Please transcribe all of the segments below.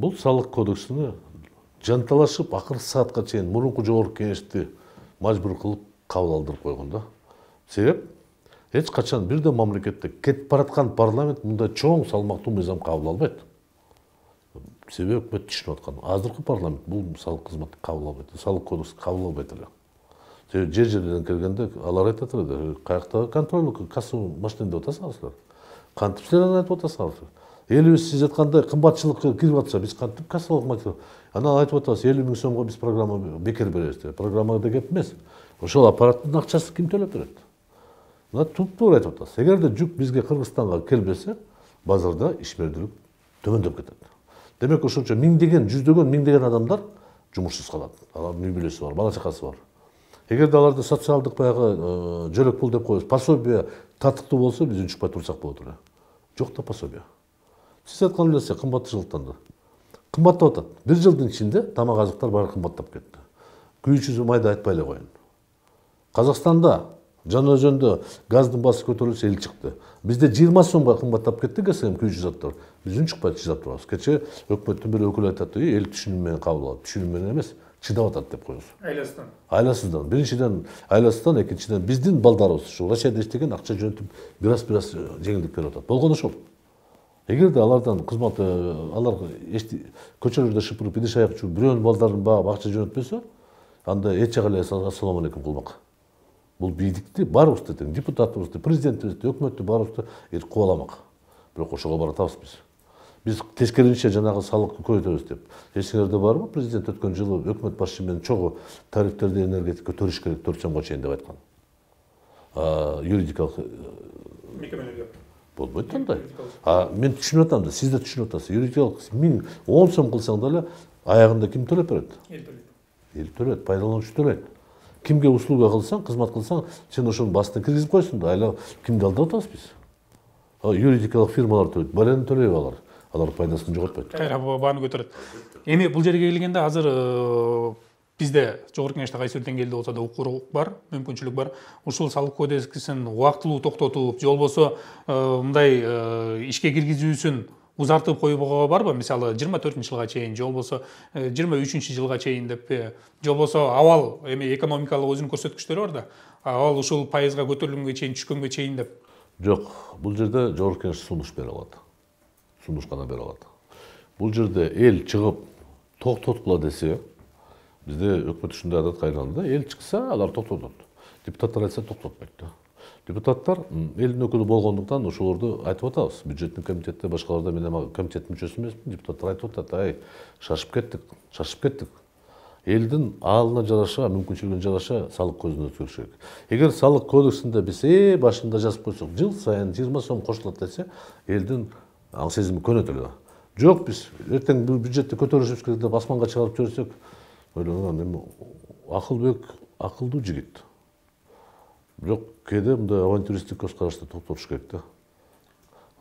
Бул салык кодексini жанталашып акыркы саатка чейин мурунку жогорку кеңешти мажбур кылып кабыл алдырып койгон да. Себеп эч качан бирден мамлекетте кетип бараткан парламент мындай чоң салмактуу мыйзам кабыл албайт. Себеби өкмөт түшүнүп аткан. Азыркы парламент бул салык кызматты кабыл албайт, салык кодексин кабыл албайт эле. Себеби жер-жерден келгенде алар айтат эле, каяктагы контролдук кассовый машина деп атасыңар. Кантип силер айтып атасыңар? Элибиз сиз айткандай кымбатчылыкка кирип атса, биз кантип кассалык материал. Анан айтып атабыз 50 000 сомго биз программа бекер беребиз деп. Программада кеп эмес. Ошол аппараттын акчасы ким төлөп берет? Мына туп-туура айтып атабыз. Эгерде жүк бизге Кыргызстанга келбесе, базарда ишмердүүлүк төмөндөп кетет. Демек ошончо миңдеген, жүздөгөн, миңдеген адамдар жумушсуз калат. Алардын үй бүлөсү бар, бала чакасы бар. Эгерде аларды социалдык баягы жөлөк пул деп коебуз, пособие татыктуу болсо, биз үнчүкпай турсак болот эле. Жок да пособие. Сиз айткан эле кымбатчылыктан да. Кымбаттап атат. Бир жылдын ичинде тамак азыктар баары кымбаттап кетти. Күйүүчүсү майда айтпай эле коеюн. Казакстанда жана өзөндө газдын баасы көтөрүлсө эл чыкты. Бизде 20 сомго кымбаттап кетти КСМ күйүүчү заттар. Биз үнчүкпай чыдап турабыз. Кече өкмөттүн бир өкүлү айтат, эл түшүнүм менен кабыл алат. Түшүнүм менен эмес, чыдап атат деп коебуз. Айласынан. Айласыздан. Биринчиден айласыздан, экинчиден биздин балдарыбыз ушу Россияда иштеген акча жөнөтүп бираз жеңилдик берип атат. Болгону ошол. Эгерде алардан кызмат алар көчөлөрдө шыпырып идиш аяк чуу бирөөнүн балдарын багып акча жөнөтпөсө, анда эч жагы эле ассалам алейкум кылмак. Бул бийликти баарыбызды тең, депутатыбызды, президентибизди, өкмөттү баарыбызды кубаламак. Бирок ошого баратабыз биз. Биз тескерисинче жанагы салыкты көбөйтөбүз деп. Эсиңерде барбы? Президент өткөн жылы өкмөт башчысы менен чогуу тарифтерди энергетика көтөрүш керек 4 сомго чейин деп айткан. Юридикалык мекемелерге болбойт андай. Мен түшүнүп атам да, сиз да түшүнүп атасыз. Юридикалык 10 сом кылсаң да аягында ким төлөп берет? эл төлөйт. Эл төлөйт, пайдалануучу төлөйт. Кимге услуга кылсаң, кызмат кылсаң, сен ошонун басына киргизип койсуң да, айла кимди алдап атабыз биз? Юридикалык фирмалар төлөйт, баланы төлөйбү алар. Алар пайдасын жоготпойт. Кайра бааны көтөрөт. Эми бул жерге келгенде азыр бизде жогорку кеңеште кайсы бир деңгээлде болсо да укук бар, мүмкүнчүлүк бар. Ушул салык кодексин убактылуу токтотуп, же болбосо мындай ишке киргизүүсүн узартып коюуга барбы? Мисалы 24-жылга чейин, же болбосо 23-жылга чейин деппи, же болбосо абал эми экономикалык өзүнүн көрсөткүчтөрү бар да. Абал ушул пайызга көтөрүлгөнгө чейин, түшкөнгө чейин деп. Жок, бул жерде жогорку кеңеш сунуш бере алат. Сунуш гана бере алат. Бул жерде эл чыгып токтоткула десе, бизде өкмөт ушундай адат кайрылганда, эл чыкса, алар токтотот. Депутаттар айтса токтотпойт да. Депутаттар элдин өкүлү болгондуктан ошолорду айтып атабыз. Бюджеттик комитетте башкаларда мен комитеттин мүчөсү эмесмин, депутаттар айтып атат, ай, шашып кеттик. Элдин аалына жараша, мүмкүнчүлүгүнө жараша салык көзүн өткөрүш керек. Эгер салык кодексинде биз башында жазып койсок, жыл сайын 20 сом кошулат десе, элдин аң сезими көнөт эле. Жок, биз эртең бюджетти көтөрүшүбүз керек деп асманга чыгарып жиберсек, ойлонгон эми Акылбек акылдуу жигит. Бирок кээде мындай авантюристтик көз карашты токтотуш керек да.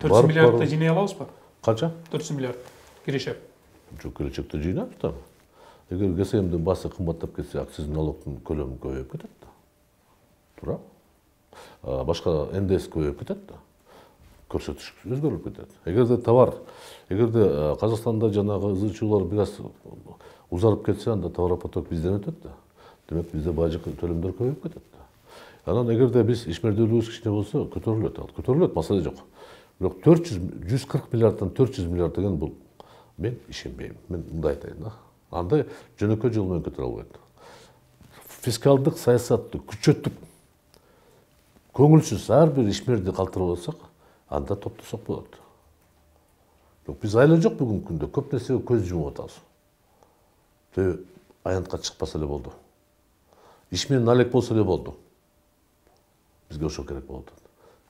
400 миллиардты жыйнай алабызбы? Канча? 400 миллиард киреше. Жок, келечекте жыйнайбыз да. Эгер КСМдин баасы кымбаттап кетсе, акциздин налогдун көлөмү көбөйүп кетет да. Туура. Башка НДС көбөйүп кетет да. Көрсөтүш өзгөрүп кетет. Эгерде Казакстанда жанагы ызычуулар бир аз узарып кетсе, анда товаропоток бизден өтөт да. Демек бизде бажык төлөмдөр көбөйүп кетет да. Анан эгерде биз ишмердүүлүгүбүз кичине болсо, көтөрүлөт, маселе жок. Бирок 140 миллиарддан 400 миллиард деген бул мен ишенбейм. Мен мындай айтайын да. Андай жөнөкөй жол менен көтөрө албайт. Фискалдык саясатты күчөтүп, көңүлсүз ар бир ишмерди калтырып алсак, анда топтосок болот. Бирок биз айла жок бүгүнкү күндө көп нерсеге көз жумуп атабыз. Аянтка чыкпаса эле болду. Иш менен алек болсо эле болду. Бизге ошо керек болот.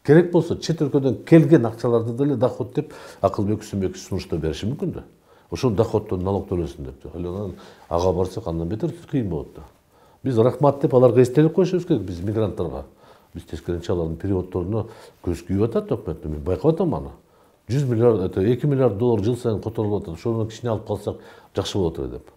Керек болсо чет өлкөдөн келген акчаларды деле доход деп Акылбек сунуштоо бериши мүмкүн да. Ошол доходдон налог төлөсүн деп. Анан ага барсак андан бетер кыйын болот да. Биз рахмат деп аларга эстелик коюшубуз керек, биз мигранттарга. Биз тескерисинче алардын переводдоруна көз күйүп атат өкмөт. Мен байкап атам аны. 100 миллиард, 2 миллиард доллар жыл сайын которулуп атат. Ошону кичине алып калсак жакшы болот эле деп.